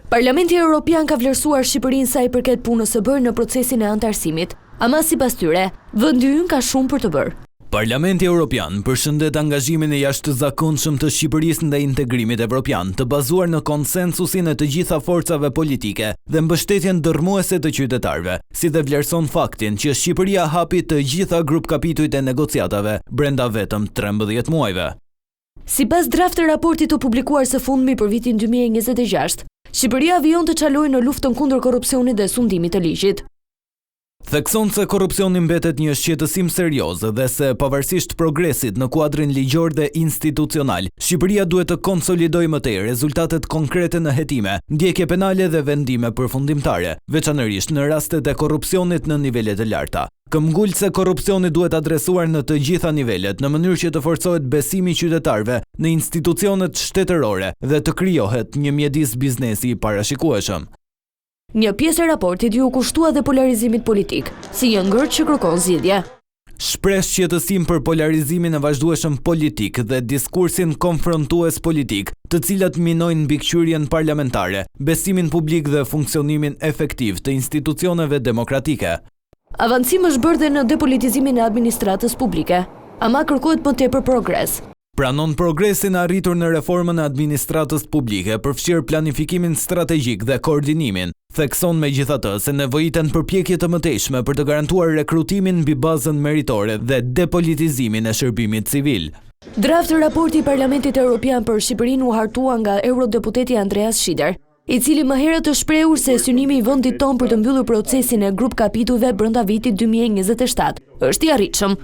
Parlamenti Evropian ka vlerësuar Shqipërinë sa i përket punës së bërë në procesin e anëtarësimit, ama sipas tyre, vendi ynë ka shumë për të bërë. Parlamenti Evropian përshëndet angazhimin e jashtëzakonshëm të Shqipërisë ndaj integrimit evropian, të bazuar në konsensusin e të gjitha forcave politike dhe mbështetjen dërmuese të qytetarëve, si dhe vlerëson faktin që Shqipëria hapi të gjitha grup kapitujt e negociatave brenda vetëm 13 muajve. Sipas draft të raportit të publikuar së fundmi për vitin 2026, Shqipëria vijon të çalojë në luftën kundër korrupsionit dhe sundimit të ligjit. Thekson se korrupsioni mbetet një shqetësim serioz dhe se pavarësisht progresit në kuadrin ligjor dhe institucional, Shqipëria duhet të konsolidojë më tej rezultatet konkrete në hetime, ndjekje penale dhe vendime përfundimtare, veçanërisht në rastet e korrupsionit në nivelet e larta. Këmbgulse korrupsioni duhet adresuar në të gjitha nivelet në mënyrë që të forcohet besimi i qytetarëve në institucionet shtetërore dhe të krijohet një mjedis biznesi i parashikueshëm. Një pjesë e raportit ju kushtua dhe polarizimit politik, si një ngërç që kërkon zgjidhje. Shpreh shqetësim për polarizimin e vazhdueshëm politik dhe diskursin konfrontues politik, të cilat minojnë mbikëqyrjen parlamentare, besimin publik dhe funksionimin efektiv të institucioneve demokratike. Avancim është bërë dhe në depolitizimin e administratës publike, ama kërkohet më tepër progres. Pranon progresin arritur në reformën e administratës publike, përfshirë planifikimin strategjik dhe koordinimin. Thekson megjithatë se nevojiten përpjekje të mëtejshme për të garantuar rekrutimin mbi bazën meritore dhe depolitizimin e shërbimit civil. Draft raporti i Parlamentit Evropian për Shqipërinë u hartua nga eurodeputeti Andreas Schieder, i cili më herët të shprehur se synimi i vendit tonë për të mbyllur procesin e grup kapitujve brenda vitit 2027 është i arritshëm.